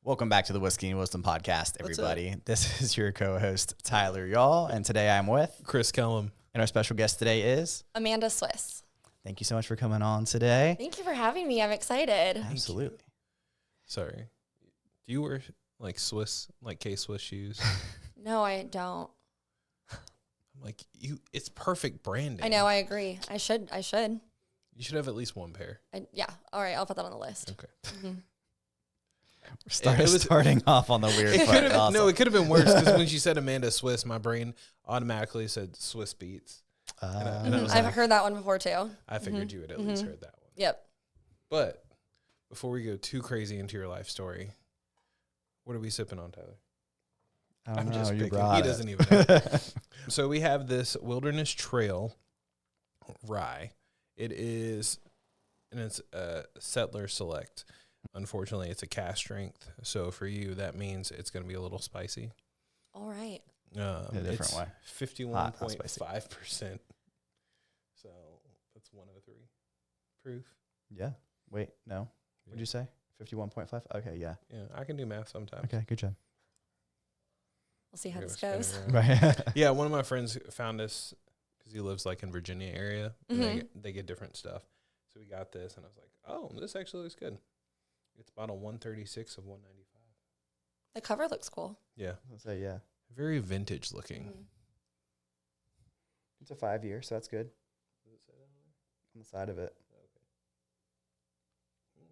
Welcome back to the Whiskey and Wisdom Podcast, everybody. This is your co-host, Tyler Y'all, and today I'm with Chris Kellum. And our special guest today is Amanda Swiss. Thank you so much for coming on today. Thank you for having me. I'm excited. Absolutely. Sorry. Do you wear like Swiss, like K-Swiss shoes? No, I don't. I'm like, it's perfect branding. I know, I agree. I should. You should have at least one pair. Yeah. All right, I'll put that on the list. Okay. Mm-hmm. We're starting off on the weird part. Awesome. No, it could have been worse because when she said Amanda Swiss, my brain automatically said Swiss Beats. And I've heard that one before too. I figured you had at least heard that one. Yep. But before we go too crazy into your life story, what are we sipping on, Tyler? I'm just picking. brought He it. doesn't even know. So we have this Wilderness Trail rye. It is, and it's a Settler Select. Unfortunately, it's a cask strength. So for you, that means it's going to be a little spicy. All right. In a different way. 51.5%. So that's 103 proof. Yeah. Wait, no. What'd you say? 51.5? Okay, yeah. Yeah, I can do math sometimes. Okay, good job. We'll see how We're this gonna goes. spin it around. Right. Yeah, one of my friends found this because he lives like in Virginia area. And they get different stuff. So we got this, and I was like, oh, this actually looks good. It's bottle 136 of 195. The cover looks cool. Yeah. Let's say, yeah. Very vintage looking. It's a 5-year, so that's good. Does it say that On the side of it. Okay.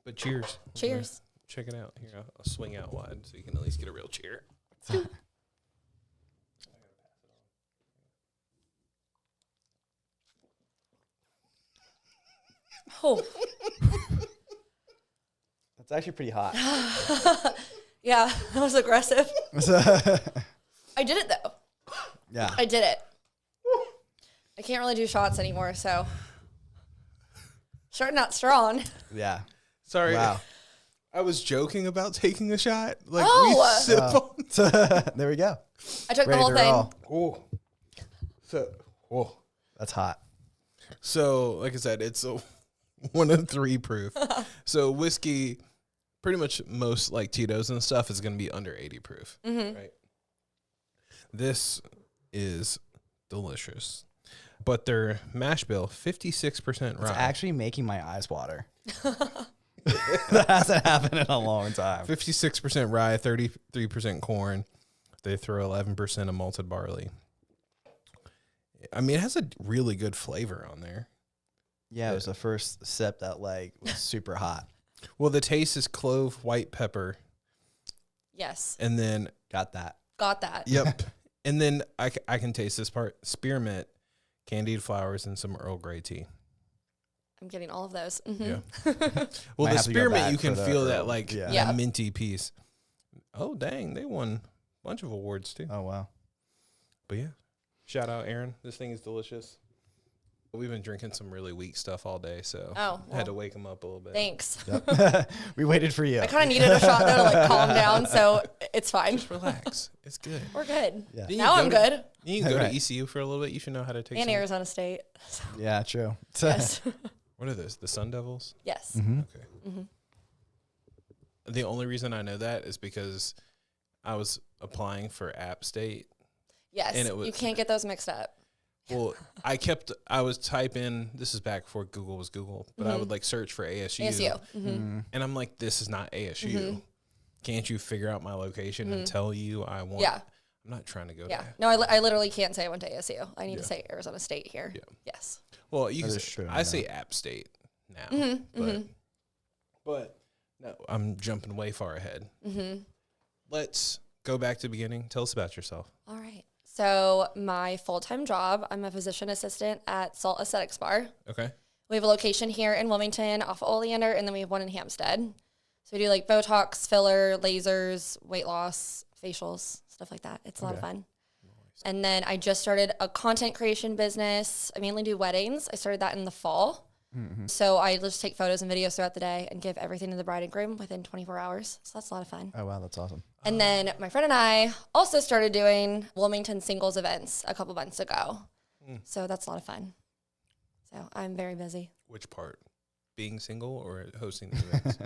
But cheers. Cheers. Check it out. Here, I'll swing out wide so you can at least get a real cheer. Oh. That's actually pretty hot. Yeah, that was aggressive. I did it though. Yeah. I did it. I can't really do shots anymore, so starting out strong. Yeah. Sorry. Wow. I was joking about taking a shot. Like Oh. we sip on. There we go. I took the Ready whole to thing. roll. Oh. That's hot. So, like I said, it's a 103 proof. So whiskey, pretty much most like Tito's and stuff is going to be under 80 proof. Right. This is delicious. But their mash bill, 56% rye. It's actually making my eyes water. That hasn't happened in a long time. 56% rye, 33% corn. They throw 11% of malted barley. I mean, it has a really good flavor on there. Yeah, it was the first sip that was super hot. Well, the taste is clove, white pepper, Yes. and then Got that. Got that. yep, and then I can taste this part: spearmint, candied flowers, and some Earl Grey tea. I'm getting all of those. Yeah. Well, Might the have to go spearmint back you for can the feel Earl. that like Yeah. Yeah. that minty piece. Oh dang, they won a bunch of awards too. Oh, wow. But yeah, shout out Aaron. This thing is delicious. We've been drinking some really weak stuff all day, so Oh, I had to well. wake them up a little bit. Thanks. Yep. We waited for you. I kind of needed a shot though to calm down, so it's fine. Just relax. It's good. We're good. Yeah. Then you Now go I'm to- good. You can go Right. to ECU for a little bit. You should know how to take And some. Arizona State. Yeah, true. Yes. What are those? The Sun Devils? Yes. Okay. The only reason I know that is because I was applying for App State. Yes. And it was- You can't get those mixed up. Well, I was typing, this is back before Google was Google, but I would like search for ASU. ASU. And I'm like, this is not ASU. Can't you figure out my location and tell you I want? Yeah. I'm not trying to go Yeah. there. No, I literally can't say I went to ASU. I need to say Arizona State here. Yeah. Yes. Well, you That can is say, true, I yeah. say App State now, but no, I'm jumping way far ahead. Let's go back to the beginning. Tell us about yourself. All right. So my full-time job, I'm a physician assistant at Salt Aesthetics Bar. Okay. We have a location here in Wilmington off of Oleander, and then we have one in Hampstead. So we do like Botox, filler, lasers, weight loss, facials, stuff like that. It's a lot of fun. And then I just started a content creation business. I mainly do weddings. I started that in the fall. So I just take photos and videos throughout the day and give everything to the bride and groom within 24 hours. So that's a lot of fun. Oh, wow, that's awesome. And then my friend and I also started doing Wilmington singles events a couple months ago. So that's a lot of fun. So I'm very busy. Which part? being single or hosting the events?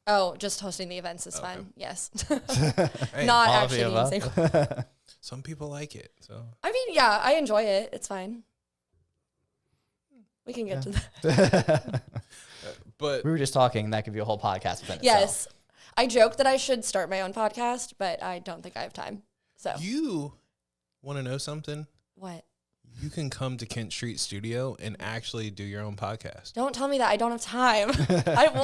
Oh, just hosting the events is Okay. fun. Yes. Hey, Not all of actually the being above. single. some people like it. So I mean, yeah, I enjoy it. It's fine. We can get to that. but We were just talking. That could be a whole podcast within Yes. itself. I joke that I should start my own podcast, but I don't think I have time. So you want to know something? what? You can come to Kent Street Studio and actually do your own podcast. Don't tell me that. I don't have time.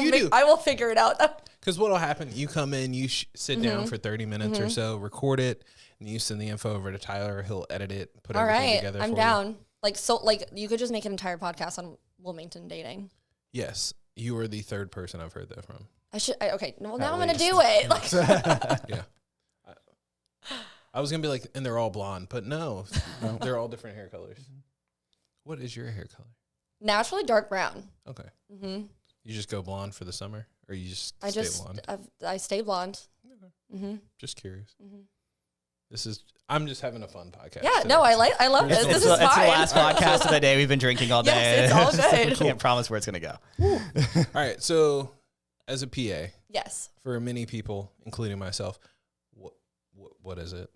You do. I will figure it out. Because what will happen, you come in, you sit down for 30 minutes or so, record it, and you send the info over to Tyler. He'll edit it, put All everything right. together I'm for down. you. Like you could just make an entire podcast on Wilmington dating. Yes, you are the third person I've heard that from. Okay. Well, now At I'm going to least. do it. Like, Yeah. I was going to be like, and they're all blonde, but no, they're all different hair colors. What is your hair color? naturally dark brown. Okay. Mm-hmm. You just go blonde for the summer, or you just I stay just, blonde? I stay blonde. Okay. Mm-hmm. Just curious. Mm-hmm. I'm just having a fun podcast. Yeah, today. no, I love this. This It's is the fine. last podcast of the day. We've been drinking all day. Yes, it's all good. We can't promise where it's going to go. All right. So, as a PA, Yes. for many people, including myself, what is it?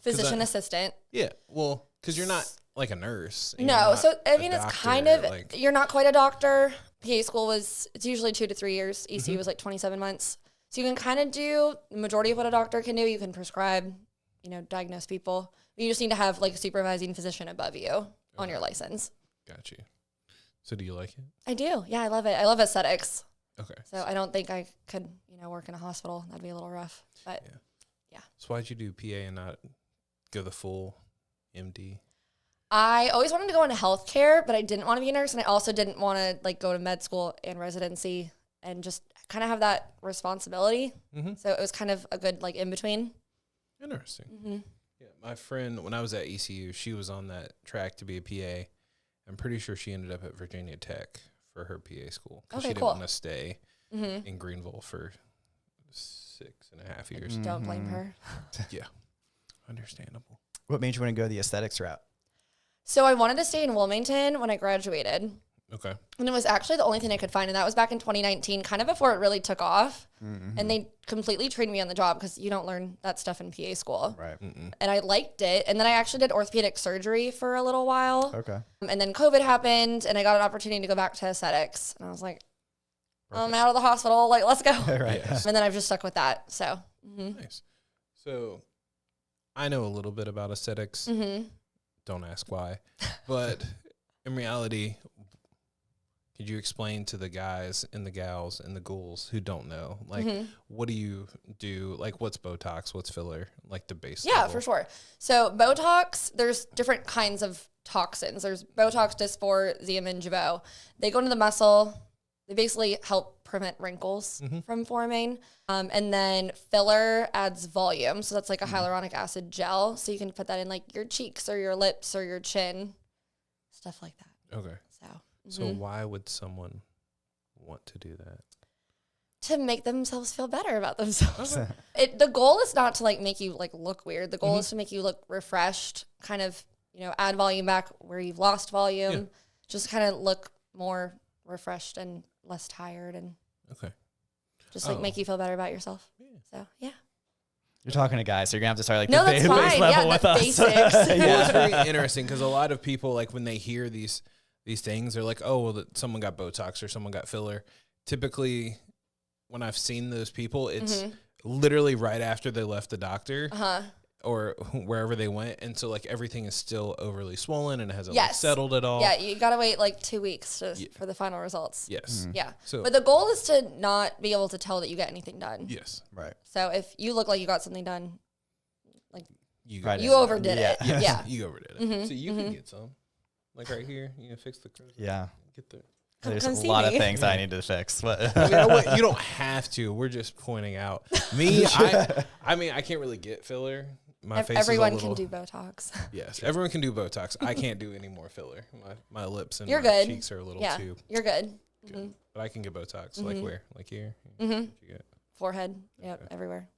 Physician assistant. Yeah. Well, because you're not like a nurse. and No, you're not so I a mean, it's doctor, kind of, like, you're not quite a doctor. PA school it's usually 2 to 3 years. ECU Mm-hmm. was like 27 months. So you can kind of do the majority of what a doctor can do. You can prescribe, diagnose people. You just need to have like a supervising physician above you on your license. Got you. So, do you like it? I do. Yeah, I love it. I love aesthetics. Okay. So I don't think I could, work in a hospital. That'd be a little rough. But So, why'd you do PA and not go the full MD? I always wanted to go into healthcare, but I didn't want to be a nurse, and I also didn't want to like go to med school and residency and just kind of have that responsibility. Mm-hmm. So it was kind of a good like in between. Interesting. Mm-hmm. Yeah, my friend, when I was at ECU, she was on that track to be a PA. I'm pretty sure she ended up at Virginia Tech for her PA school. 'Cause Okay, she didn't cool. want to stay Mm-hmm. in Greenville for 6.5 years. Don't blame her. Yeah. Understandable. What made you want to go the aesthetics route? So I wanted to stay in Wilmington when I graduated. Okay. And it was actually the only thing I could find. And that was back in 2019, kind of before it really took off. Mm-hmm. And they completely trained me on the job because you don't learn that stuff in PA school. Right. Mm-mm. And I liked it. And then I actually did orthopedic surgery for a little while. Okay. And then COVID happened and I got an opportunity to go back to aesthetics. And I was like, I'm out of the hospital. Like, let's go. Right. Yes. And then I've just stuck with that. So, Nice. So I know a little bit about aesthetics. Don't ask why. But in reality, could you explain to the guys and the gals and the ghouls who don't know, like, what do you do? Like, what's Botox? What's filler? Like the base yeah, level. for sure. So Botox, there's different kinds of toxins. There's Botox, Dysport, Xeomin, Jeuveau. They go into the muscle. They basically help prevent wrinkles from forming. And then filler adds volume. So that's like a hyaluronic acid gel. So you can put that in like your cheeks or your lips or your chin, stuff like that. Okay. So, So why would someone want to do that? to make themselves feel better about themselves. The goal is not to like make you like look weird. The goal is to make you look refreshed, kind of, add volume back where you've lost volume. Just kind of look more refreshed and less tired and Okay. just like make you feel better about yourself. So, yeah. You're talking to guys, so you're gonna have to start like No, the that's base fine. level Yeah, with the us. basics. Well, it's very interesting because a lot of people, like when they hear these things, they're like, oh, well, someone got Botox or someone got filler. Typically, when I've seen those people, it's literally right after they left the doctor or wherever they went. And so, like, everything is still overly swollen and it hasn't like, settled at all. Yeah, you got to wait like 2 weeks for the final results. Yes. Yeah. So- but the goal is to not be able to tell that you get anything done. Yes. Right. So if you look like you got something done, You Right. you overdid it. Yeah. Yeah. You overdid it. So you can get some. Like right here, you can fix the curves. Yeah. Get the. There's come a see lot me. of things I need to fix. But You don't have to. We're just pointing out. Me, I mean, I can't really get filler. My face Everyone is a little, can do Botox. Yes, everyone can do Botox. I can't do any more filler. My lips and You're my good. cheeks are a little Yeah, too you're good. good. But I can get Botox. Like where? Like here? Mm-hmm. What you get? Forehead. Yep, everywhere.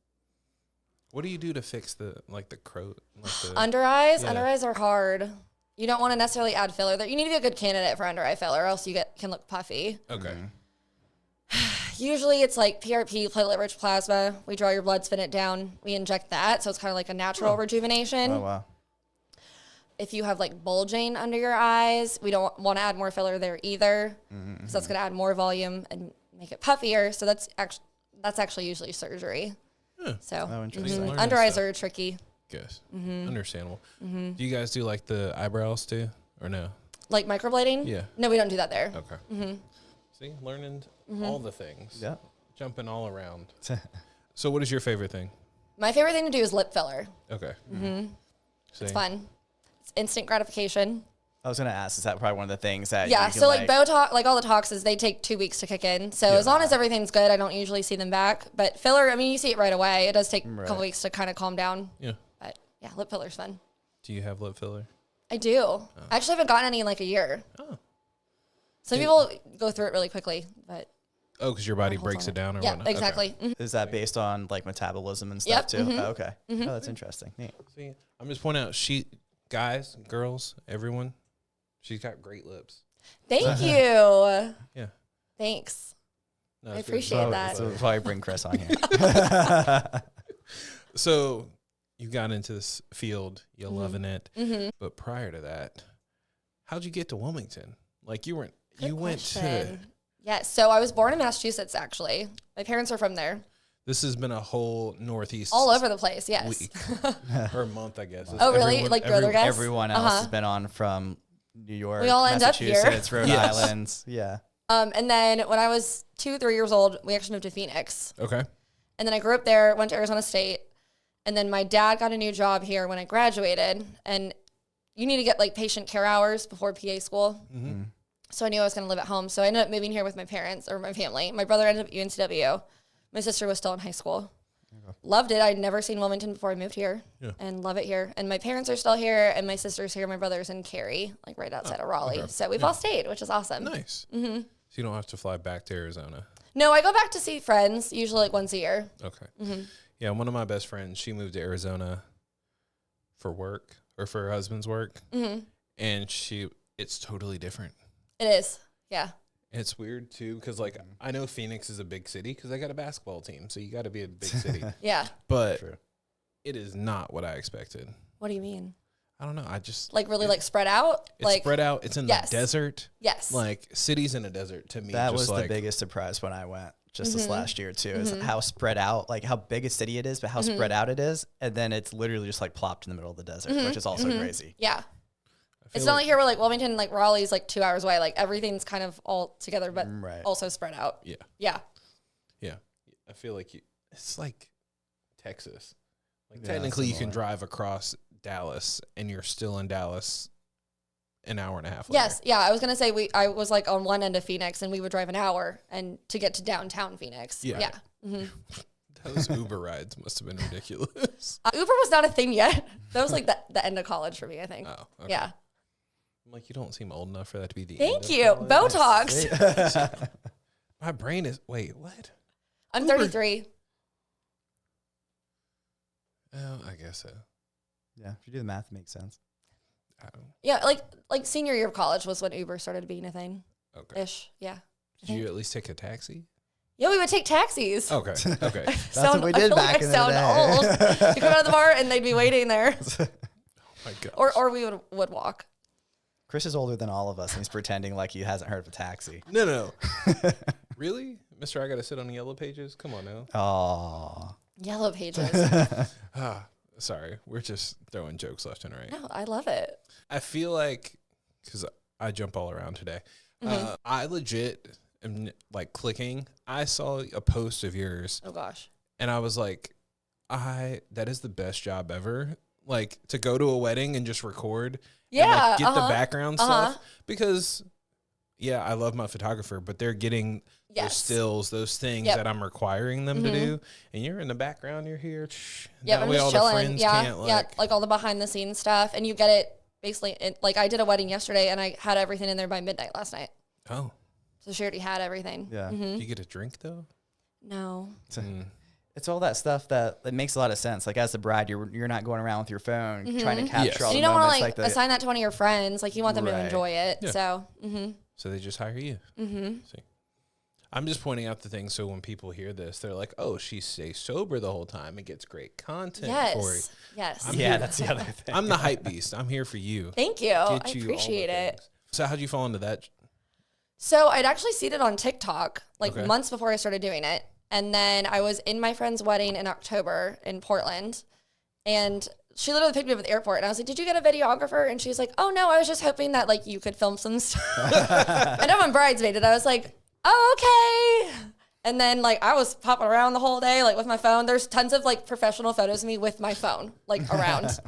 What do you do to fix the crow? Like the, Under eyes. Yeah. Under eyes are hard. You don't want to necessarily add filler. You need to be a good candidate for under eye filler, or else you can look puffy. okay. Usually it's like PRP, platelet-rich plasma. We draw your blood, spin it down. We inject that, so it's kind of like a natural rejuvenation. Oh, wow. If you have like bulging under your eyes, we don't want to add more filler there either, because that's going to add more volume and make it puffier. So that's actually usually surgery. So interesting. under eyes are tricky. Guess. Understandable. Do you guys do like the eyebrows too, or no? Like microblading? Yeah. No, we don't do that there. Okay. See, learning all the things. Yeah. Jumping all around. So what is your favorite thing? My favorite thing to do is lip filler. Okay. It's fun. It's instant gratification. I was going to ask, is that probably one of the things that Yeah, you can so like Botox, like all the toxins, they take 2 weeks to kick in. So as long as everything's good, I don't usually see them back. But filler, I mean, you see it right away. It does take a couple weeks to kind of calm down. Yeah. But yeah, lip filler's fun. Do you have lip filler? I do. I actually haven't gotten any in like a year. Oh. Some people go through it really quickly, but Oh, because your body breaks it down or yeah, whatnot? exactly. Okay. Is that based on like metabolism and stuff too? Oh, okay. Oh, that's interesting. Neat. See, I'm just pointing out, guys, girls, everyone, she's got great lips. Thank you. Yeah. Thanks. No, I it's good. appreciate that. So that's why I bring Chris on here. So you got into this field, you're loving it. But prior to that, how'd you get to Wilmington? Like you went to. Yes. So I was born in Massachusetts, actually. My parents are from there. This has been a whole Northeast. All over the place, yes. Week. Or month, I guess. Oh, really? Like brother guys? Everyone else has been on from New York, We all end up here. Massachusetts, Rhode Island. Yeah. And then when I was 2, 3 years old, we actually moved to Phoenix. Okay. And then I grew up there, went to Arizona State. And then my dad got a new job here when I graduated. And you need to get like patient care hours before PA school. So I knew I was going to live at home. So I ended up moving here with my parents or my family. My brother ended up at UNCW. My sister was still in high school. Loved it. I'd never seen Wilmington before I moved here and love it here. And my parents are still here and my sister's here. My brother's in Cary, like right outside of Raleigh. Okay. So we've all stayed, which is awesome. Nice. So you don't have to fly back to Arizona. No, I go back to see friends, usually like once a year. Okay. Yeah, one of my best friends, she moved to Arizona for work or for her husband's work. And it's totally different. It is. Yeah. It's weird too because like I know Phoenix is a big city because I got a basketball team, so you got to be a big city. Yeah. But it is not what I expected. What do you mean? I don't know. I just like really like spread out. It's like spread out. It's in the desert. Yes. Like cities in a desert to me. That just was like, the biggest surprise when I went just this last year too. Is how spread out, like how big a city it is, but how spread out it is, and then it's literally just like plopped in the middle of the desert, which is also crazy. Yeah. It's not like here where like Wilmington, like Raleigh's like 2 hours away. Like everything's kind of all together, but also spread out. Yeah. Yeah. Yeah. I feel like it's like Texas. Like technically you can drive across Dallas and you're still in Dallas an hour and a half later. Yes. Yeah. I was going to say I was like on one end of Phoenix and we would drive an hour and to get to downtown Phoenix. Yeah. Those Uber rides must have been ridiculous. Uber was not a thing yet. That was like the end of college for me, I think. Oh, okay. Yeah. I'm like, you don't seem old enough for that to be the Thank end you. of college. Botox. My brain is, wait, what? I'm 33. Oh, I guess so. Yeah, if you do the math, it makes sense. Yeah, like senior year of college was when Uber started being a thing. Okay. Ish. Yeah. Did you at least take a taxi? Yeah, we would take taxis. Okay. Okay. That's what we did back in the day. Old. You come out of the bar and they'd be waiting there. Oh my God. Or we would walk. Chris is older than all of us, and he's pretending like he hasn't heard of a taxi. No. Really? Mister, I got to sit on the yellow pages? Come on now. Oh. Yellow pages. Sorry. We're just throwing jokes left and right. No, I love it. I feel like, because I jump all around today, I legit am like clicking. I saw a post of yours. Oh, gosh. And I was like, that is the best job ever. Like to go to a wedding and just record. Yeah. And, like, get the background stuff. Because, yeah, I love my photographer, but they're getting those stills, those things that I'm requiring them to do. And you're in the background, you're here. Yeah, that I'm way just all chilling. the friends Yeah, can't like all the behind the scenes stuff. And you get it basically, like I did a wedding yesterday and I had everything in there by midnight last night. Oh. So she already had everything. Yeah. Do you get a drink though? No. It's all that stuff that makes a lot of sense. Like as a bride, you're not going around with your phone trying to capture all And the you don't want moments. to like assign that to one of your friends. Like you want them to enjoy it. Yeah. So, So they just hire you. See, I'm just pointing out the things so when people hear this, they're like, "Oh, she stays sober the whole time and gets great content for it." Yes. That's the other thing. I'm the hype beast. I'm here for you. Thank you. I appreciate it. So how'd you fall into that? So I'd actually seen it on TikTok like Okay. months before I started doing it. And then I was in my friend's wedding in October in Portland. And she literally picked me up at the airport. And I was like, did you get a videographer? And she was like, oh, no, I was just hoping that like you could film some stuff. And I'm a bridesmaid. And I was like, oh, okay. And then like I was popping around the whole day like with my phone. There's tons of like professional photos of me with my phone like around.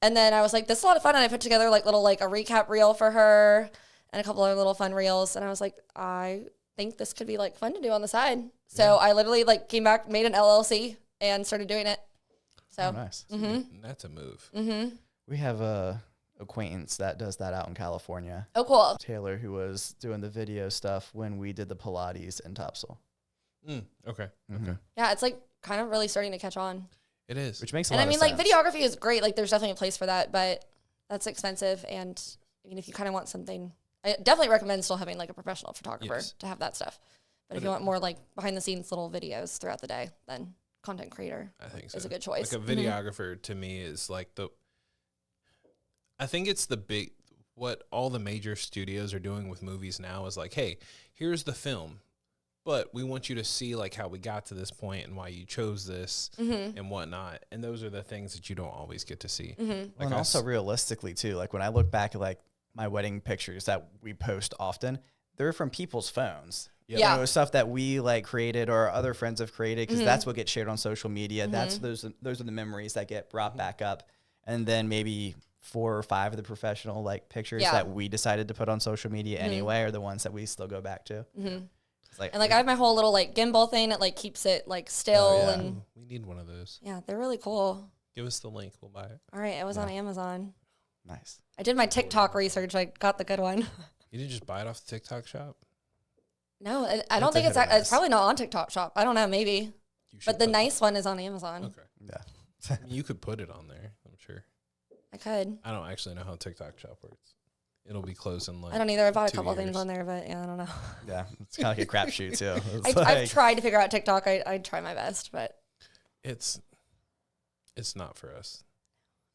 And then I was like, this is a lot of fun. And I put together like little like a recap reel for her and a couple other little fun reels. And I was like, I think this could be like fun to do on the side. So I literally like came back, made an LLC and started doing it. So Nice. That's a move. We have a acquaintance that does that out in California. Oh, cool. Taylor, who was doing the video stuff when we did the Pilates in Topsail. Okay. Yeah, it's like kind of really starting to catch on. It is. Which makes a And lot I mean, of like sense. videography is great. Like there's definitely a place for that, but that's expensive. And I mean, if you kind of want something, I definitely recommend still having like a professional photographer to have that stuff. But if you want more like behind the scenes little videos throughout the day, then content creator I think so. is a good choice. Like a videographer to me is like I think it's what all the major studios are doing with movies now is like, hey, here's the film, but we want you to see like how we got to this point and why you chose this and whatnot. And those are the things that you don't always get to see. Well, and also realistically too, like when I look back at like my wedding pictures that we post often, they're from people's phones. Yeah. You know, stuff that we like created or other friends have created because that's what gets shared on social media. Those are the memories that get brought back up. And then maybe 4 or 5 of the professional like pictures that we decided to put on social media anyway are the ones that we still go back to. It's like, and like I have my whole little like gimbal thing that like keeps it like still and We need one of those. yeah, they're really cool. Give us the link. We'll buy it. All right, it was on Amazon. nice. I did my TikTok research. I got the good one. You didn't just buy it off the TikTok shop? No, I don't think it's probably not on TikTok shop. I don't know, maybe. You should But the put- nice one is on Amazon. Okay. Yeah. I mean, you could put it on there, I'm sure. I could. I don't actually know how TikTok shop works. It'll be closed in like I don't either. I bought a 2 couple years. things on there, but yeah, I don't know. Yeah. It's kind of like a crapshoot too. It's I've tried to figure out TikTok. I try my best, but It's not for us.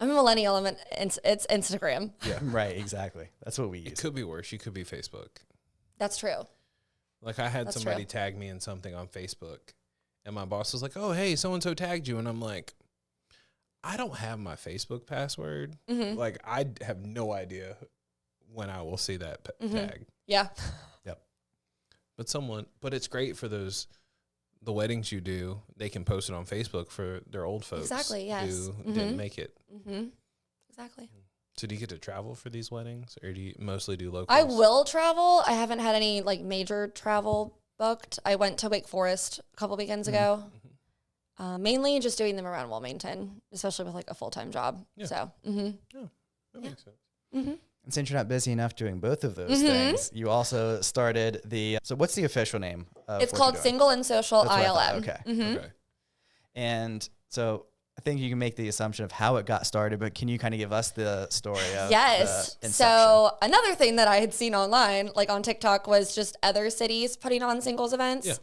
I'm a millennial. It's Instagram. Yeah. Right. Exactly. That's what we It use. could be worse. You could be Facebook. That's true. Like I had That's somebody true. tag me in something on Facebook, and my boss was like, "Oh, hey, so and so tagged you," and I'm like, "I don't have my Facebook password. Like I have no idea when I will see that tag." Yeah. But it's great for the weddings you do. They can post it on Facebook for their old folks. Exactly, yes. Who didn't make it. Exactly. So do you get to travel for these weddings, or do you mostly do locals? I will travel. I haven't had any like major travel booked. I went to Wake Forest a couple weekends ago. Mainly just doing them around Wilmington, especially with like a full-time job. Yeah. So, That makes sense. And since you're not busy enough doing both of those things, you also started so what's the official name? Of it's what called you're doing? Single and Social That's what I thought. ILM. Okay. Okay. And so I think you can make the assumption of how it got started, but can you kind of give us the story of Yes. the inception? So another thing that I had seen online, like on TikTok, was just other cities putting on singles events. Yeah.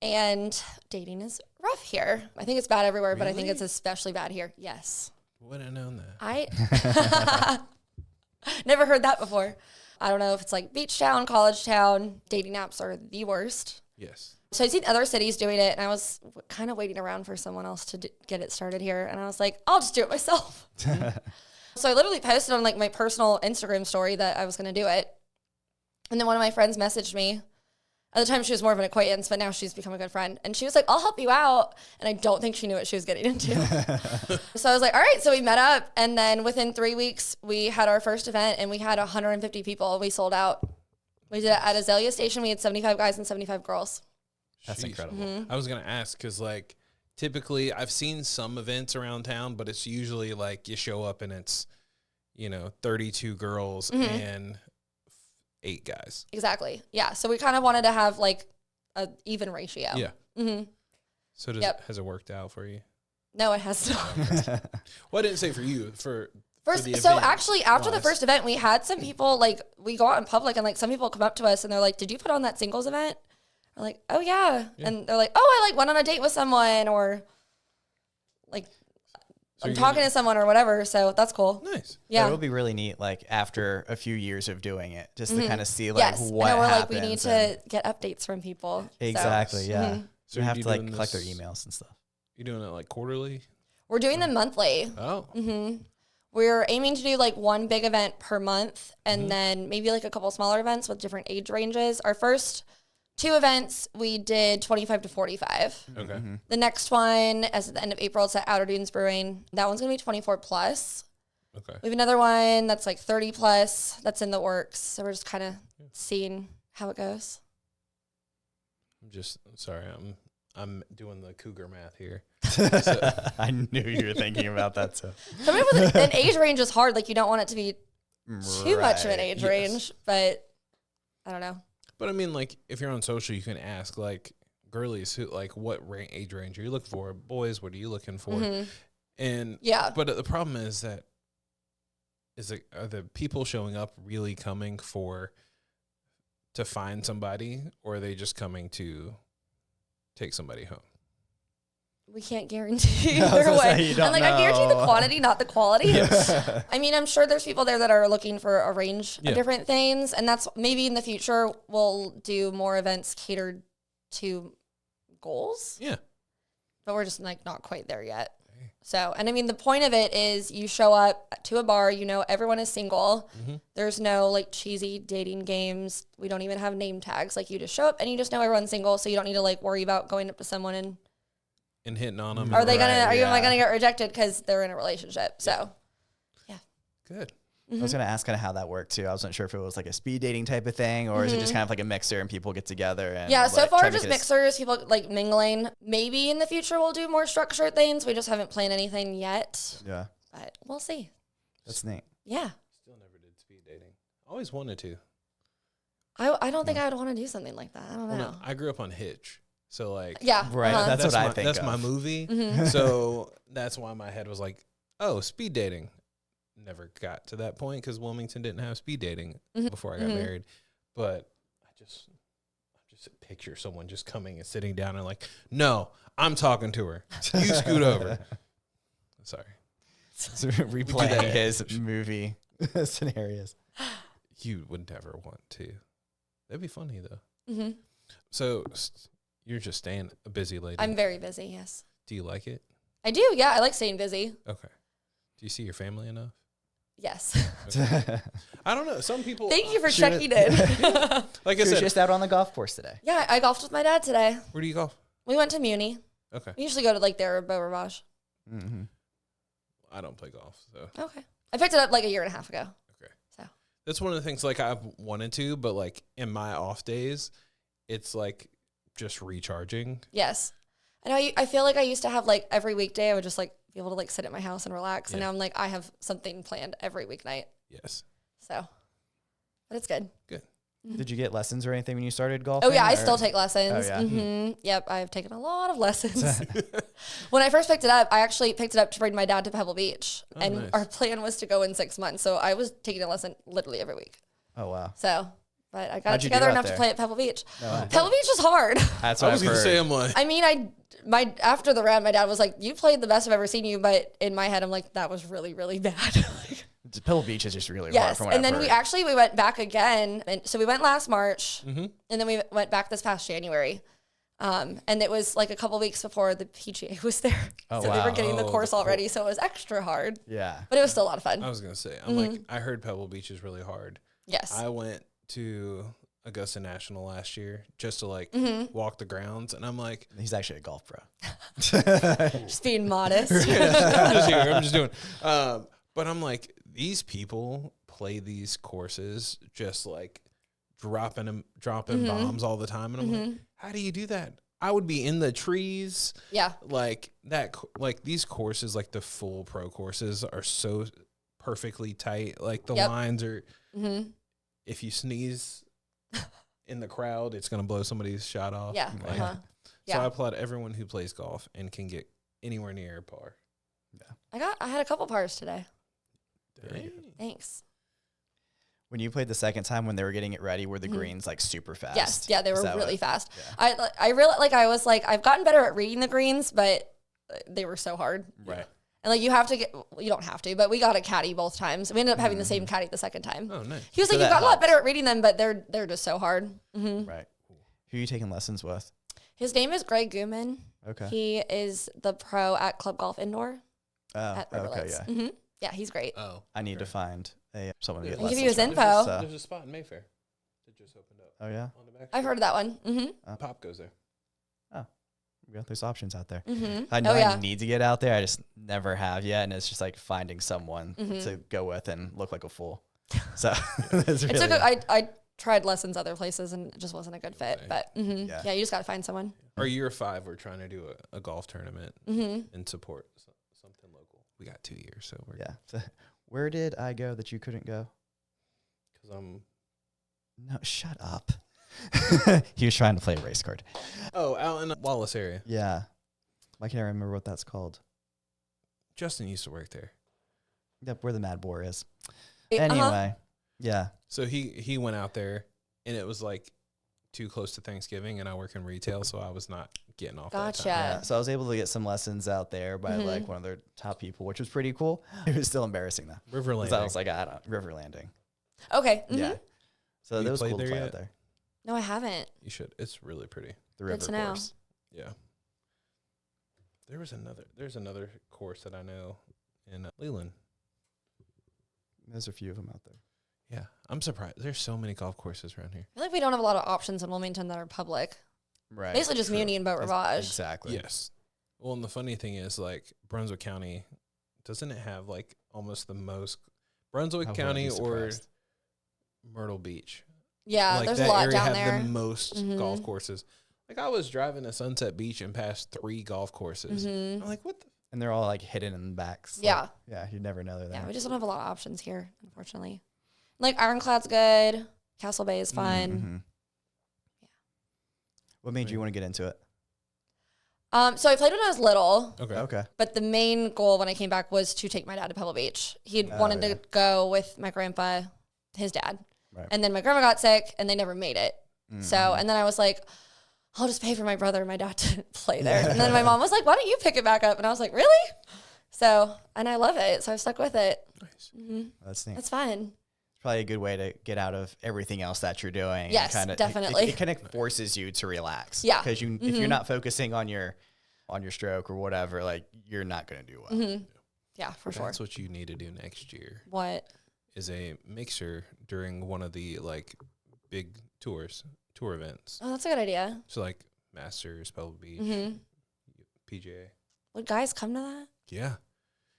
And dating is rough here. I think it's bad everywhere, but I think Really? it's especially bad here. Yes. Wouldn't have known that. I never heard that before. I don't know if it's like beach town, college town. Dating apps are the worst. Yes. So I've seen other cities doing it, and I was kind of waiting around for someone else to get it started here. And I was like, I'll just do it myself. So I literally posted on like my personal Instagram story that I was going to do it. And then one of my friends messaged me. At the time, she was more of an acquaintance, but now she's become a good friend. And she was like, I'll help you out. And I don't think she knew what she was getting into. So I was like, all right. So we met up. And then within 3 weeks, we had our first event, and we had 150 people. We sold out. We did it at Azalea Station. We had 75 guys and 75 girls. That's Sheesh. incredible. I was going to ask because, like, typically I've seen some events around town, but it's usually like you show up and it's, 32 girls and 8 guys. Exactly. Yeah. So we kind of wanted to have like a even ratio. Yeah. Mm-hmm. So has it worked out for you? No, it has not. Well, I didn't say for you. For the So event actually, after the wise. first event, we had some people, like, we go out in public, and, like, some people come up to us, and they're like, did you put on that singles event? We're like, oh yeah. And they're like, oh, I like went on a date with someone, or like I'm talking to someone or whatever. So that's cool. Nice. Yeah. It would be really neat, like after a few years of doing it, just to kind of see like Yes. what and we're happens. like, we need to get updates from people. Exactly. So, Yeah. So You have you to like doing collect their this- emails and stuff. You doing it like quarterly? We're doing them monthly. Oh. We're aiming to do like one big event per month, and then maybe like a couple smaller events with different age ranges. Our first 2 events, we did 25 to 45. Okay. The next one, as at the end of April, it's at Outer Dunes Brewing. That one's going to be 24 plus. Okay. We have another one that's like 30 plus that's in the works. So we're just kind of seeing how it goes. I'm just sorry. I'm doing the cougar math here. I knew you were thinking about that too. Coming up with an age range is hard. Like, you don't want it to be too much of an age range, but I don't know. But I mean, like, if you're on social, you can ask like girlies who like what age range are you looking for? Boys, what are you looking for? And but the problem is that are the people showing up really coming to find somebody, or are they just coming to take somebody home? We can't guarantee either way. And like, I guarantee the quantity, not the quality. I mean, I'm sure there's people there that are looking for a range of different things. And that's maybe in the future, we'll do more events catered to goals. Yeah. But we're just like not quite there yet. So, and I mean, the point of it is you show up to a bar, you know, everyone is single. There's no like cheesy dating games. We don't even have name tags. Like, you just show up and you just know everyone's single. So you don't need to like worry about going up to someone and hitting on them. Are they am I gonna get rejected because they're in a relationship? So, yeah. Good. I was gonna ask kind of how that worked too. I wasn't sure if it was like a speed dating type of thing, or is it just kind of like a mixer and people get together and so like, far try to just make it mixers, people like mingling. Maybe in the future we'll do more structured things. We just haven't planned anything yet. Yeah, but we'll see. that's neat. Yeah. Still never did speed dating. Always wanted to. I don't think I would want to do something like that. I don't know. No, I grew up on Hitch. So like, Right. That's what I think. That's my movie. So that's why my head was like, oh, speed dating. Never got to that point because Wilmington didn't have speed dating before I got married. But I just picture someone just coming and sitting down and like, no, I'm talking to her. You scoot over. Sorry. So replaying his movie scenarios. You would never want to. That'd be funny though. So you're just staying a busy lady. I'm very busy. Yes. Do you like it? I do. Yeah, I like staying busy. Okay. Do you see your family enough? Yes. Okay. I don't know. Some people. Thank you for checking in. Like I She was said, just out on the golf course today. Yeah, I golfed with my dad today. where do you golf? We went to Muni. Okay. We usually go to like there or Beau Rivage. I don't play golf, so Okay. I picked it up like a year and a half ago. okay. So That's one of the things like I've wanted to, but like in my off days, it's like just recharging. yes. I feel like I used to have like every weekday I would just like be able to like sit at my house and relax. And now I'm like, I have something planned every weeknight. Yes. So, but it's good. Good. Did you get lessons or anything when you started golfing? Oh yeah, I or- still take lessons. Oh, yeah. Yep, I've taken a lot of lessons. When I first picked it up, I actually picked it up to bring my dad to Pebble Beach, and nice. our plan was to go in 6 months. So I was taking a lesson literally every week. Oh wow. So, but I got How'd it you together do out enough to there? play at Pebble Beach. No, Pebble Beach is hard. That's I what was I've going to heard. say, I'm like, I mean, after the round, my dad was like, "You played the best I've ever seen you," but in my head, I'm like, "That was really, really bad." Pebble Beach is just really hard. Yes, From what and I've then heard. we went back again, and so we went last March, and then we went back this past January, and it was like a couple weeks before the PGA was there, Oh, so we wow. were getting the Oh, course the already, so it was extra hard, Yeah. but it was still a lot of fun. I was going to say, I'm like, I heard Pebble Beach is really hard. Yes, I went to Augusta National last year just to like walk the grounds, and I'm like, He's actually a golf pro. just being modest. I'm just here, I'm just doing. But I'm like, these people play these courses just like dropping bombs all the time, and I'm like, how do you do that? I would be in the trees. Yeah, Like that, like these courses, like the full pro courses, are so perfectly tight. Like the lines are. If you sneeze in the crowd, it's gonna blow somebody's shot off. yeah, Like, uh-huh. So Yeah. I applaud everyone who plays golf and can get anywhere near a par. I had a couple pars today. Dang. Thanks. When you played the second time, when they were getting it ready, were the greens like super fast? Yes, yeah, they were really fast. Yeah. I really I was like, I've gotten better at reading the greens, but they were so hard. Right. And like you don't have to, but we got a caddy both times. We ended up having the same caddy the second time. Oh, nice. He was like, you got a lot better at reading them, but they're just so hard. Right. Who are you taking lessons with? His name is Greg Gooman. Okay. He is the pro at Club Golf Indoor. At River okay, Lakes. yeah. Yeah, he's great. Oh, I need to find someone to get I'll lessons give you his from. info. There's a spot in Mayfair that just opened up. Oh, yeah? On the back. I've heard of that one. Pop goes there. Oh, yeah, there's options out there. Mm-hmm. I know yeah. I need to get out there. I just never have yet. And it's just like finding someone to go with and look like a fool. So it's really, I tried lessons other places and it just wasn't a good fit. But yeah, you just got to find someone. Our year 5, we're trying to do a golf tournament and support something local. We got 2 years, so we're So where did I go that you couldn't go? because I'm. No, shut up. He was trying to play a race card. Oh, out in the Wallace area. Yeah. Why can't I remember what that's called? Justin used to work there. Yep, where the Mad Boar is. Uh-huh. Anyway, yeah. So he went out there, and it was like too close to Thanksgiving, and I work in retail, so I was not getting off. Gotcha. That time. Yeah, so I was able to get some lessons out there by like one of their top people, which was pretty cool. It was still embarrassing though. River 'Cause Landing. I was like, I don't River Landing. Okay. Yeah. So Have that you was played cool to there play yet? out there. No, I haven't. You should. It's really pretty. The river to know. course. Yeah. There's another course that I know in Leland. There's a few of them out there. Yeah, I'm surprised. There's so many golf courses around here. I feel like we don't have a lot of options in Wilmington that are public. Right. Basically just Muni and Boat Rivage. Exactly. Yes. Well, and the funny thing is, like, Brunswick County, doesn't it have, like, almost the most... Brunswick I wouldn't County be or surprised. Myrtle Beach. Yeah, like, there's a that lot area down have there. the most golf courses. Like, I was driving to Sunset Beach and passed 3 golf courses. I'm like, what the... And they're all like hidden in the backs. Yeah. Like, yeah, you'd never know they're there. Yeah, we just don't have a lot of options here, unfortunately. Like Ironclad's good. Castle Bay is fun. Mhm. Yeah. What made you want to get into it? So I played when I was little, Okay. but the main goal when I came back was to take my dad to Pebble Beach. He wanted yeah. to go with my grandpa, his dad. Right. And then my grandma got sick and they never made it. So, and then I was like, I'll just pay for my brother and my dad to play there. And then my mom was like, why don't you pick it back up? And I was like, really? So, and I love it. So I've stuck with it. Nice. That's neat. It's fun. It's probably a good way to get out of everything else that you're doing. Yes, definitely. It kind of forces you to relax. Yeah. Because if you're not focusing on your stroke or whatever, like you're not going to do well. Yeah, for sure. That's what you need to do next year. What? Is a mixer during one of the, like, big tour events. Oh, that's a good idea. So, like, Masters, Pebble Beach, PGA. Would guys come to that? Yeah.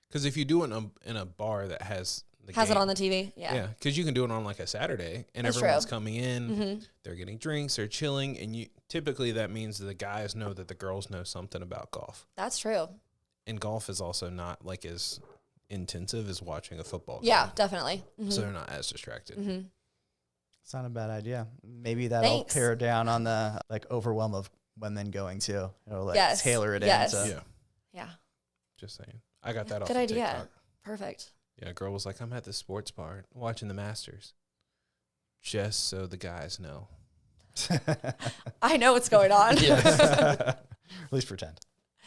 Because if you do it in a bar that has the Has it game, on the TV? Yeah. Yeah, because you can do it on, like, a Saturday, and That's everyone's true. coming in, they're getting drinks, they're chilling, and typically that means that the guys know that the girls know something about golf. That's true. And golf is also not, like, as intensive as watching a football game. Yeah, definitely. So they're not as distracted. It's not a bad idea. Maybe that'll Thanks. pare down on the like overwhelm of women going too. It'll like Yes. tailor it Yes. into. Yeah, Yeah. just saying. I got that off Good of idea. TikTok. Perfect. Yeah, a girl was like, I'm at the sports bar watching the Masters. Just so the guys know. I know what's going on. At least pretend.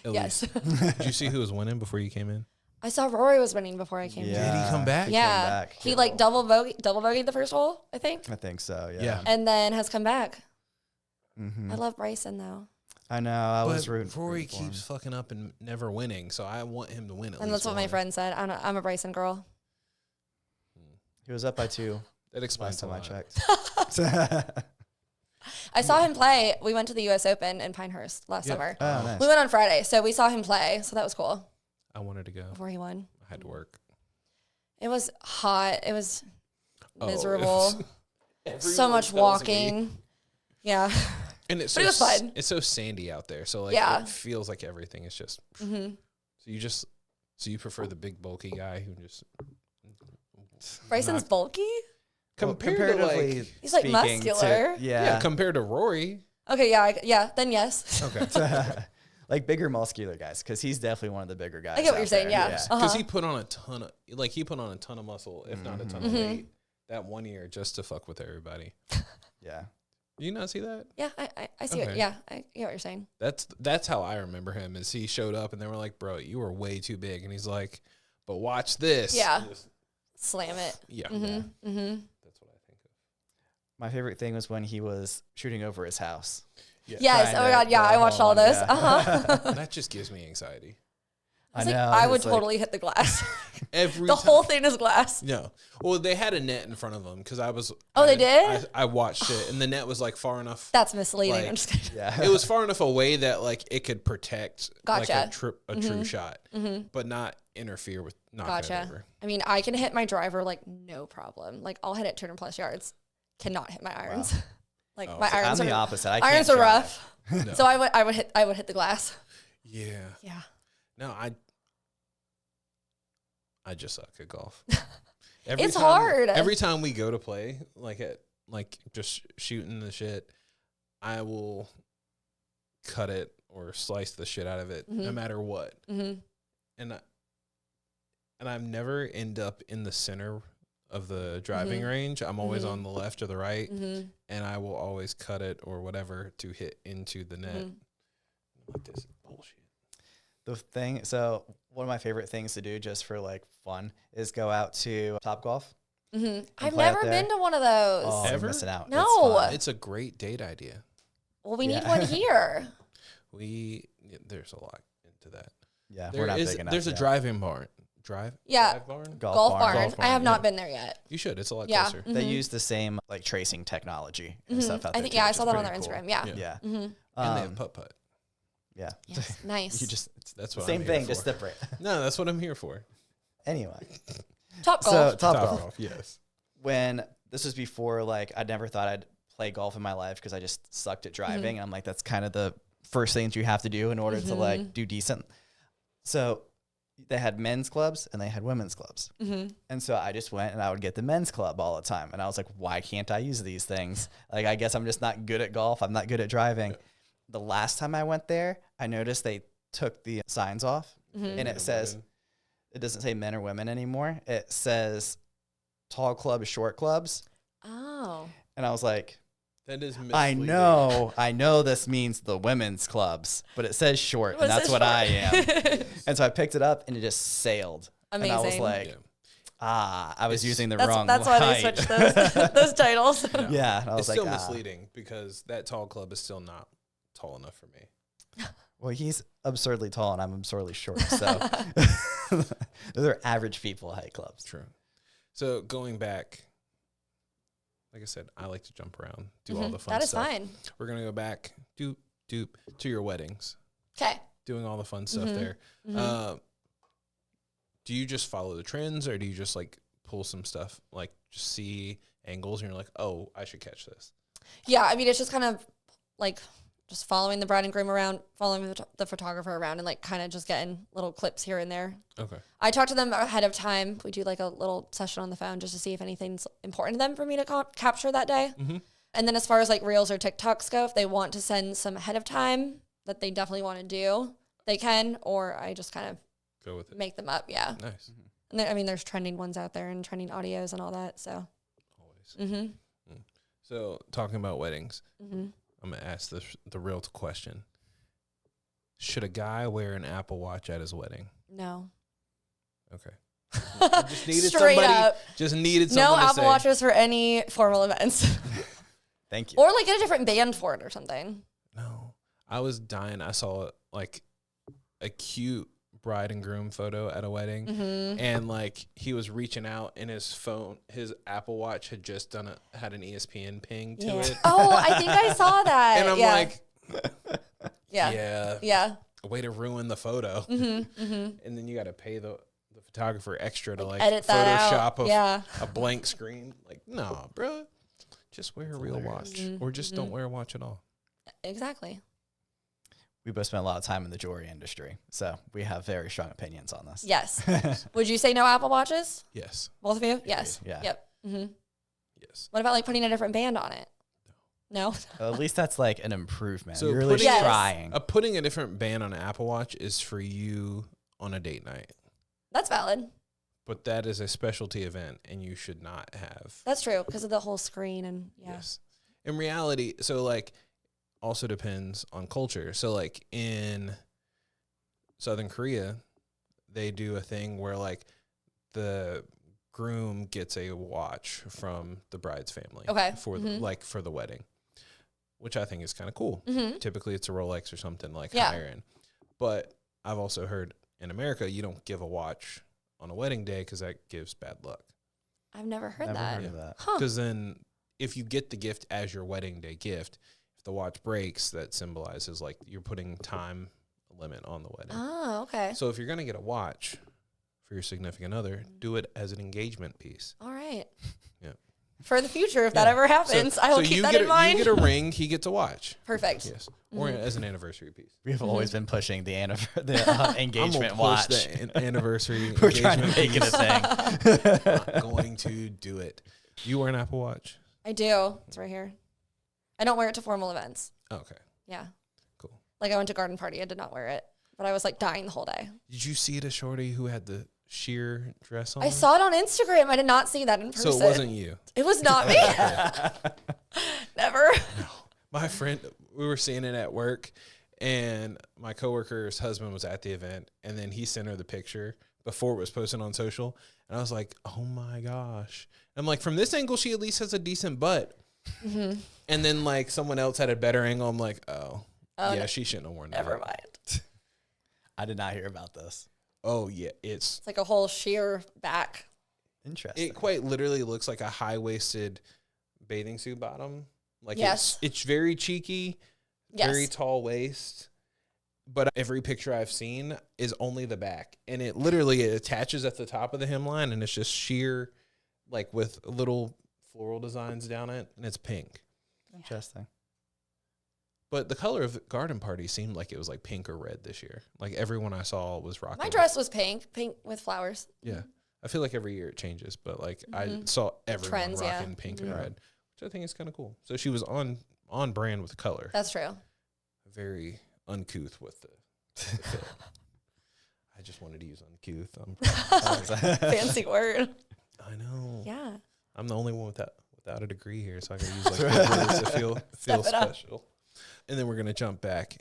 At Yes. least. Did you see who was winning before you came in? I saw Rory was winning before I came Yeah. Did he come back? He Yeah. came back. He like double bogeyed the first hole, I think. I think so. Yeah. Yeah. And then has come back. Mm-hmm. I love Bryson though. I know. I was But rooting. Rory for him. keeps fucking up and never winning, so I want him to win at And least that's what my one. friend said. I'm a Bryson girl. He was up by 2 That explains last a time lot. I checked. I saw him play. We went to the US Open in Pinehurst last Yeah. summer. Oh, nice. We went on Friday, so we saw him play. So that was cool I wanted to go. before he won. I had to work. It was hot. It was Oh, it miserable. was- So Everyone much tells me. walking. Yeah. And it's But it was fun. It's so sandy out there, so like Yeah. it feels like everything is just. So you prefer the big bulky guy who just Bryson's bulky? compared to comparatively like He's, like, speaking to- muscular. yeah compared to Rory. Okay, yeah, then yes. Okay, like bigger muscular guys, because he's definitely one of the bigger guys. I get what out you're saying, there. yeah. because Uh-huh. he put on a ton of muscle, if not a ton of weight. that 1 year just to fuck with everybody. Yeah. Do you not see that? Yeah, I see Okay. it. Yeah, I get what you're saying. That's how I remember him. Is he showed up and they were like, "Bro, you were way too big," and he's like, "But watch this." Yeah. Slam it. Yeah. Mm-hmm. Mm-hmm. That's what I think of. My favorite thing was when he was shooting over his house. Yes. Trying Oh my to God. Yeah, go I watched all home, this. yeah. Uh-huh. That just gives me anxiety. I know. I would it's like- totally hit the glass. Every The time. whole thing is glass. No. Well, they had a net in front of them because I was. Oh, they did? I watched it, and the net was like far enough. That's misleading. Like- I'm just kidding. Yeah. It was far enough away that like it could protect Gotcha. like a true shot, but not interfere with knocking it Gotcha. over. I mean, I can hit my driver like no problem. Like I'll hit it 200 plus yards. Cannot hit my irons. Like Oh, my so I'm irons the are opposite. I can't irons are drive. rough. No. So I would hit the glass. Yeah. Yeah. No, I just suck at golf. It's hard. Every time we go to play, like just shooting the shit, I will cut it or slice the shit out of it, no matter what. Mm-hmm. And I've never end up in the center of the driving range. I'm always on the left or the right, and I will always cut it or whatever to hit into the net. Like, this is bullshit. The thing, so one of my favorite things to do just for like fun is go out to Topgolf. I've play out never there. been to one of those. Oh, Ever? you're missing out. No. It's fun. It's a great date idea. Well, we need Yeah. one here. There's a lot into that. Yeah, we're not big enough. There's a yet. drive-in barn. Yeah. Drive barn? Golf barn. Golf barn, I have not yeah. been there yet. You should. It's a lot Yeah. closer. They use the same like tracing technology and stuff out I there. think too, I which saw is that on their pretty cool. Instagram. Yeah. Yeah. And they have putt-putt. Yeah. Yes. Nice. You just That's what same I'm thing, here just for. different. No, that's what I'm here for. Anyway, Top so golf. Topgolf. Yes. When this was before, like I never thought I'd play golf in my life because I just sucked at driving. And I'm like, that's kind of the first things you have to do in order to like do decent. So they had men's clubs and they had women's clubs. And so I just went and I would get the men's club all the time. And I was like, why can't I use these things? Like, I guess I'm just not good at golf. I'm not good at driving. The last time I went there, I noticed they took the signs off and it says, it doesn't say men or women anymore. It says tall clubs, short clubs. Oh. And I was like, That is I misleading. know this means the women's clubs, but it says short, Well, and it that's says what I short. am. And so I picked it up, and it just sailed. Amazing. And I was like, Yeah. I was using the That's wrong why they height. switched those titles. Yeah, and I was It's like, still misleading because that tall club is still not tall enough for me. Well, he's absurdly tall, and I'm absurdly short. So those are average people height clubs. True. So going back, like I said, I like to jump around, do all the fun That is stuff. fine. We're gonna go back to your weddings, Okay. doing all the fun stuff there. Do you just follow the trends, or do you just like pull some stuff, like just see angles, and you're like, oh, I should catch this? Yeah, I mean, it's just kind of like just following the bride and groom around, following the photographer around, and like kind of just getting little clips here and there. Okay. I talk to them ahead of time. We do like a little session on the phone just to see if anything's important to them for me to capture that day. And then as far as like Reels or TikToks go, if they want to send some ahead of time that they definitely want to do, they can, or I just kind of Go with it. make them up. Yeah. Nice. And then, I mean, there's trending ones out there and trending audios and all that. So, Always. So talking about weddings, I'm gonna ask the real question: should a guy wear an Apple Watch at his wedding? no. Okay. Just needed Straight somebody. up. Just needed No someone to Apple say. Watches for any formal events. Thank you. Or like get a different band for it or something. No, I was dying. I saw like a cute bride and groom photo at a wedding, and like he was reaching out, and his phone, his Apple Watch had just had an ESPN ping to it, Oh, I think I saw that. and I'm yeah. like, yeah. yeah, way to ruin the photo. And then you got to pay the photographer extra to like edit that out. Photoshop a blank screen. Like, no, bro, just wear a real watch, or just don't wear a watch at all. Exactly. We both spent a lot of time in the jewelry industry, so we have very strong opinions on this. Yes. Would you say no Apple Watches? Yes, Both of you? Yes. Yeah. Yep. yes. What about like putting a different band on it? No. At least that's like an improvement. So You're really putting- Yes. trying. Putting a different band on an Apple Watch is for you on a date night. That's valid. But that is a specialty event, and you should not have. That's true, because of the whole screen and, Yes. In reality, so, like, also depends on culture. So, like, in Southern Korea, they do a thing where, like, the groom gets a watch from the bride's family. Okay. For for the wedding, which I think is kind of cool. Typically, it's a Rolex or something like higher end. But I've also heard in America, you don't give a watch on a wedding day because that gives bad luck. I've never heard Never that. heard of that. Because then if you get the gift as your wedding day gift, if the watch breaks, that symbolizes like you're putting time limit on the wedding. Oh, okay. So if you're going to get a watch for your significant other, do it as an engagement piece. All right. Yeah. For the future, if that ever happens, I will keep that in mind. You get a ring, he gets a watch. Perfect. Yes. Or as an anniversary piece. We've always been pushing the engagement I'm watch. Push the anniversary We're trying to make it a thing. Not going to do it. You wear an Apple Watch? I do. It's right here. I don't wear it to formal events. Oh, okay. Yeah. Cool. Like I went to garden party. I did not wear it, but I was like dying the whole day. Did you see the shorty who had the sheer dress on? I saw it on Instagram. I did not see that in person. So it wasn't you. It was not me. Never. No. My friend, we were seeing it at work, and my coworker's husband was at the event, and then he sent her the picture before it was posted on social, and I was like, oh my gosh. I'm like, from this angle, she at least has a decent butt. And then like someone else had a better angle. I'm like, oh yeah, no, she shouldn't have worn that. Never mind. I did not hear about this. Oh yeah, it's like a whole sheer back. Interesting. It quite literally looks like a high-waisted bathing suit bottom. Like yes. It's very cheeky, very tall waist. But every picture I've seen is only the back, and it attaches at the top of the hemline, and it's just sheer, like with little floral designs down it, and it's pink. Interesting. But the color of Garden Party seemed like it was like pink or red this year. Like everyone I saw was rocking. My dress was pink with flowers. Yeah. I feel like every year it changes, but like I saw everyone rocking pink and red, which I think is kind of cool. So she was on brand with color. That's true. Very uncouth with the fit. I just wanted to use uncouth. Fancy word. I know. Yeah. I'm the only one without a degree here, so I gotta use like big words to feel special. And then we're gonna jump back.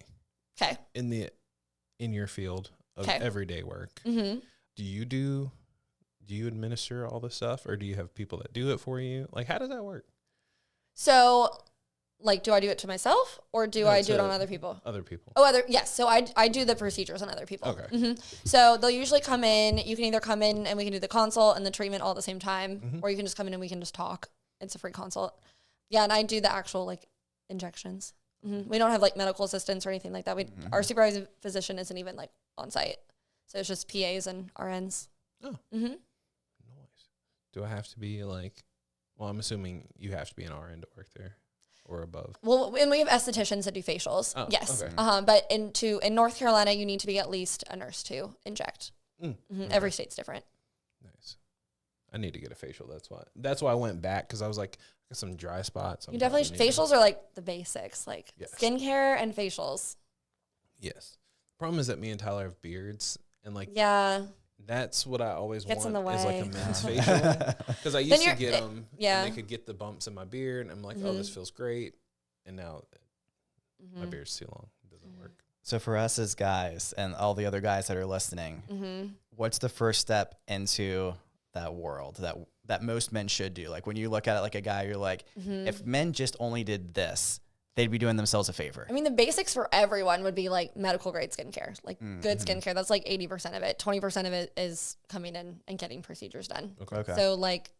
Okay. In your field of everyday work. Do you administer all the stuff, or do you have people that do it for you? Like, how does that work? So, like, do I do it to myself, or do I do it on other people? Other people. Oh, yes. So I do the procedures on other people. Okay. So they'll usually come in. You can either come in and we can do the consult and the treatment all at the same time, or you can just come in and we can just talk. It's a free consult. Yeah, and I do the actual, like, injections. We don't have, like, medical assistants or anything like that. Our supervising physician isn't even, like, on site. So it's just PAs and RNs. Oh. Nice. Do I have to be, like, well, I'm assuming you have to be an RN to work there or above. Well, and we have estheticians that do facials. Oh, yes. Okay. But in North Carolina, you need to be at least a nurse to inject. Okay. Every state's different. Nice. I need to get a facial. That's why I went back, because I was like, I got some dry spots. You definitely facials are like the basics, like skincare and facials. Yes. Problem is that me and Tyler have beards, and like that's what I always gets want in the way. is like a men's facial, because I used to get them. And they could get the bumps in my beard, and I'm like, oh, this feels great, and now my beard's too long. It doesn't work. So for us as guys and all the other guys that are listening, what's the first step into that world that most men should do? Like when you look at it like a guy, you're like, if men just only did this, they'd be doing themselves a favor. I mean, the basics for everyone would be like medical grade skincare, like good skincare. That's like 80% of it. 20% of it is coming in and getting procedures done. Okay. So like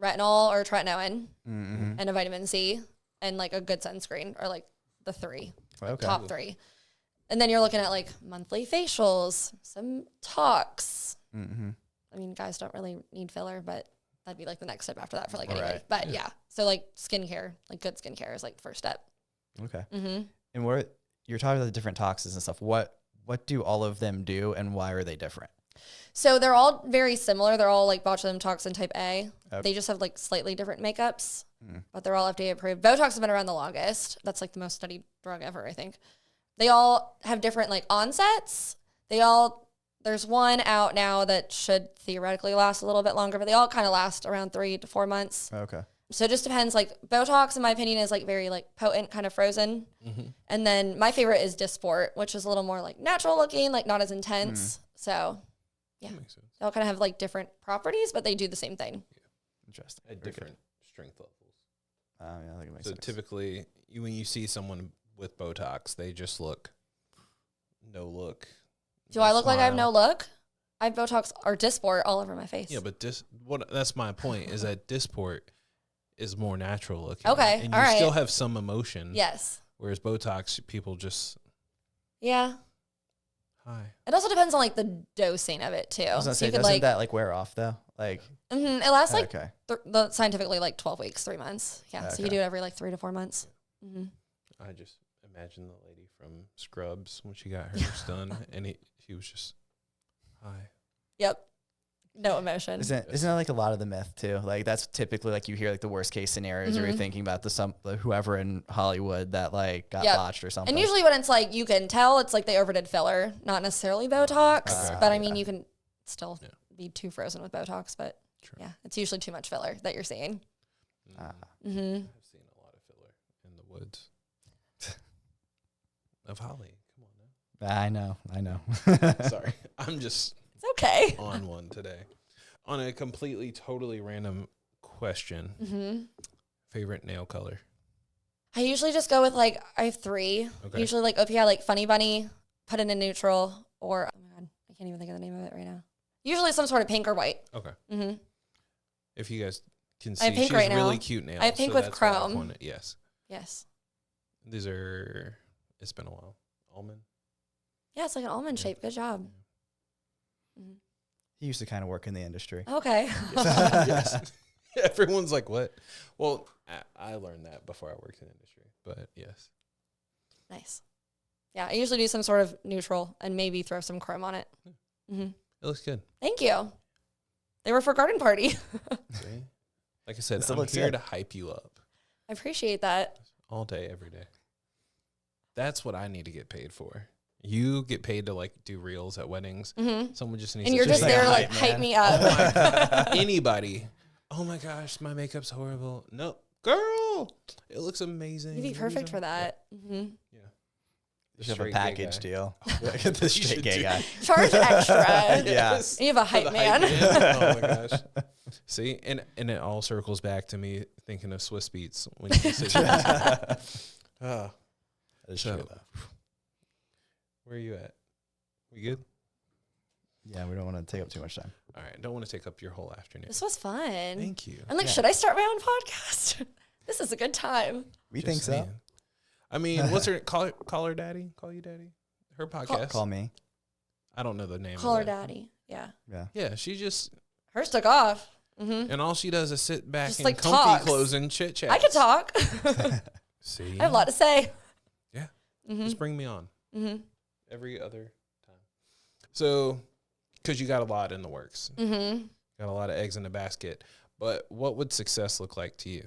retinol or tretinoin and a vitamin C and like a good sunscreen are like the three, top three. And then you're looking at like monthly facials, some talks. I mean, guys don't really need filler, but that'd be like the next step after that for like anybody. But yeah, so like skincare, like good skincare is like the first step. Okay. And what you're talking about the different toxins and stuff. What do all of them do, and why are they different? So they're all very similar. They're all like botulinum toxin type A. Okay. They just have like slightly different makeups, but they're all FDA approved. Botox has been around the longest. That's like the most studied drug ever, I think. They all have different like onsets. They all There's one out now that should theoretically last a little bit longer, but they all kind of last around 3 to 4 months. Okay. So it just depends. Like Botox, in my opinion, is like very like potent, kind of frozen. And then my favorite is Dysport, which is a little more like natural looking, like not as intense. So yeah, That makes sense. they all kind of have like different properties, but they do the same thing. Interesting. At different strength levels. Yeah, I think it makes So sense. typically, when you see someone with Botox, they just look no look. Do no I look like I have smile. no look? I have Botox or Dysport all over my face. Yeah, but that's my point, is that Dysport is more natural looking. Okay, And all you right. still have some emotion. Yes. Whereas Botox, people just, Yeah. hi. It also depends on like the dosing of it too. I was gonna So say, you could doesn't like that like wear off though? Like, it lasts like okay. scientifically like 12 weeks, 3 months. Yeah. So you Okay. do it every like 3 to 4 months. I just imagine the lady from Scrubs when she got hers done, and he was just, hi. Yep. No emotion. Isn't that like a lot of the myth too? Like that's typically like you hear like the worst case scenarios, or you're thinking about whoever in Hollywood that like got botched or something. And usually when it's like you can tell, it's like they overdid filler, not necessarily Botox. Okay. But I mean, you can still be too frozen with Botox. But yeah, it's usually too much filler that you're seeing. I've seen a lot of filler in the woods of Holly. Come on now. I know. Sorry, I'm just It's okay. on one today. On a completely, totally random question, favorite nail color? I usually just go with like, I have 3. Okay. Usually like OPI, like Funny Bunny, put in a neutral, or, oh my God, I can't even think of the name of it right now. Usually some sort of pink or white. Okay. If you guys can I see, have pink she's right now. really cute nails. I have pink with that's why I chrome. wanted- yes. Yes. These are, it's been a while. Almond? Yeah, it's like an almond shape. Good job. He used to kind of work in the industry. Okay. Yes. Everyone's like, what? Well, I learned that before I worked in the industry, but yes. Nice. Yeah, I usually do some sort of neutral and maybe throw some chrome on it. It looks good. Thank you. They were for garden party. See? Like I said, It still I'm looks here good. to hype you up I appreciate that. all day, every day. That's what I need to get paid for. You get paid to like do reels at weddings. Someone just needs And to you're just like there a to like hype hype man. me up. anybody. Oh my gosh, my makeup's horrible. No, girl, it looks amazing. You'd be perfect for that. Yeah. You should have a Straight gay package guy. deal. Get the straight should gay do- guy. Charge extra. Yeah. Yes. You have a For hype the man. Oh my gosh. See, and it all circles back to me thinking of Swiss Beats when you said that. That's So- true, though. Where are you at? We good? Yeah, we don't want to take up too much time. All right. Don't want to take up your whole afternoon. This was fun. Thank you. I'm like, should I start my own podcast? This is a good time. We Just think so. saying. I mean, what's her call her daddy? Call you daddy? Her podcast. Call me. I don't know the name. Call of her that. daddy. Yeah. Yeah. Yeah, she just Hers took off. and all she does is sit back Just, in like, comfy talks. clothes and chit chat. I could talk. See, I have a lot to say. Yeah, Mm-hmm. just bring me on every other time. So, because you got a lot in the works, got a lot of eggs in the basket. But what would success look like to you?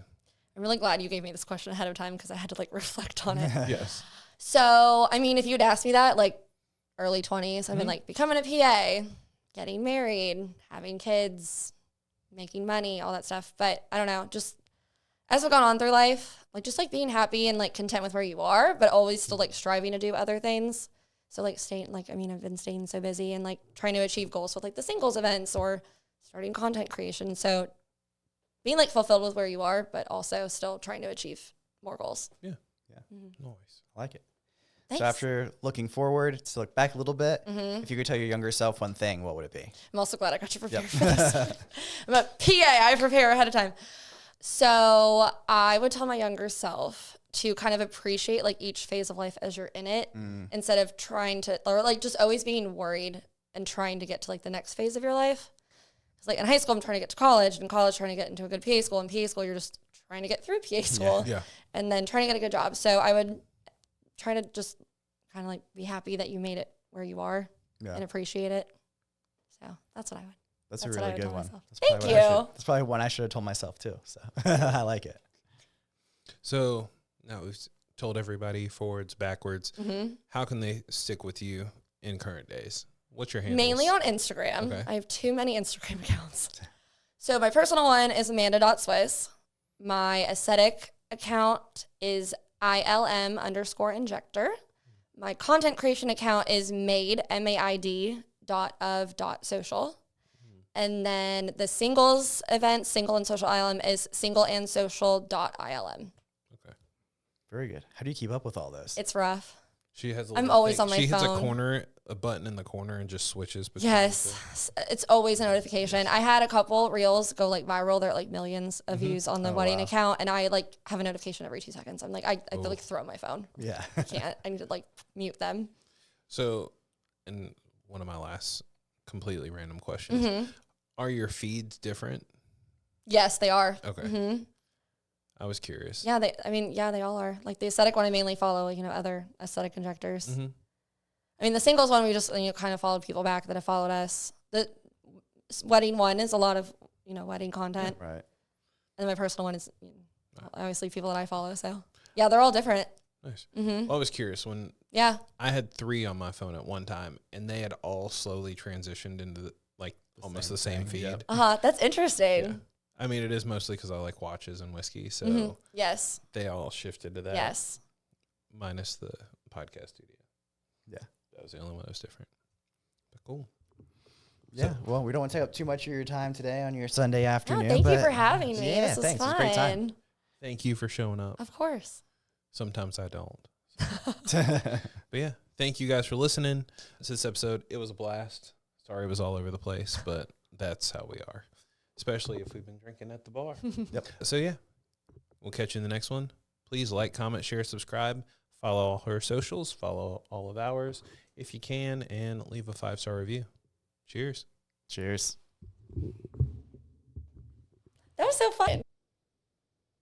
I'm really glad you gave me this question ahead of time because I had to like reflect on it. Yes. So, I mean, if you'd asked me that, like early 20s, I've been like becoming a PA, getting married, having kids, making money, all that stuff. But I don't know, just as I've gone on through life, like just like being happy and like content with where you are, but always still like striving to do other things. So like staying, like, I mean, I've been staying so busy and like trying to achieve goals with like the singles events or starting content creation. So being like fulfilled with where you are, but also still trying to achieve more goals. Yeah. Nice. I like it. Thanks. So after looking forward, to look back a little bit, if you could tell your younger self one thing, what would it be? I'm also glad I got you prepared for this. I'm a PA. I prepare ahead of time. So I would tell my younger self to kind of appreciate like each phase of life as you're in it instead of trying to, or like just always being worried and trying to get to like the next phase of your life. Because like in high school, I'm trying to get to college, and in college, trying to get into a good PA school. In PA school, you're just trying to get through PA school Yeah. and then trying to get a good job. So I would try to just kind of like be happy that you made it where you are and appreciate it. So that's what I would. That's That's a what I really would good tell one. myself. That's Thank probably what I you. should- That's probably one I should have told myself too. So I like it. So now we've told everybody forwards, backwards. How can they stick with you in current days? What's your handle? Mainly on Instagram. Okay. I have too many Instagram accounts. So my personal one is Amanda.Swiss. My aesthetic account is ILM_injector. My content creation account is made, MAID.of.social. And then the singles event, single and social ILM, is singleandsocial.ilm. Okay. Very good. How do you keep up with all those? It's rough. She has. I'm always on my She hits phone. a button in the corner, and just switches between. Yes, it's always a notification. I had a couple reels go like viral. They're like millions of views on the wedding account, and I like have a notification every 2 seconds. I'm like, I like throw my phone. Yeah. I can't. I need to like mute them. So, and one of my last completely random questions: Are your feeds different? Yes, they are. Okay. I was curious. Yeah, they all are. Like the aesthetic one, I mainly follow, other aesthetic injectors. I mean, the singles one, we just, kind of followed people back that have followed us. The wedding one is a lot of, wedding content. Right. And my personal one is, obviously people that I follow. So, yeah, they're all different. Nice. Well, I was curious when I had 3 on my phone at one time, and they had all slowly transitioned into almost the same feed. Yep. That's interesting. Yeah. I mean, it is mostly because I like watches and whiskey, so Yes. they all shifted to that. Yes. Minus the podcast studio. Yeah. That was the only one that was different. But cool. Yeah. Well, we don't want to take up too much of your time today on your Sunday afternoon. Thank you for having me. Yeah, this was thanks. fun. It was a great time. Thank you for showing up. Of course. Sometimes I don't. But yeah, thank you guys for listening to this episode. It was a blast. Sorry it was all over the place, but that's how we are. Especially if we've been drinking at the bar. Yep. So yeah, we'll catch you in the next one. Please like, comment, share, subscribe. Follow all her socials. Follow all of ours if you can, and leave a 5-star review. Cheers. Cheers. That was so fun.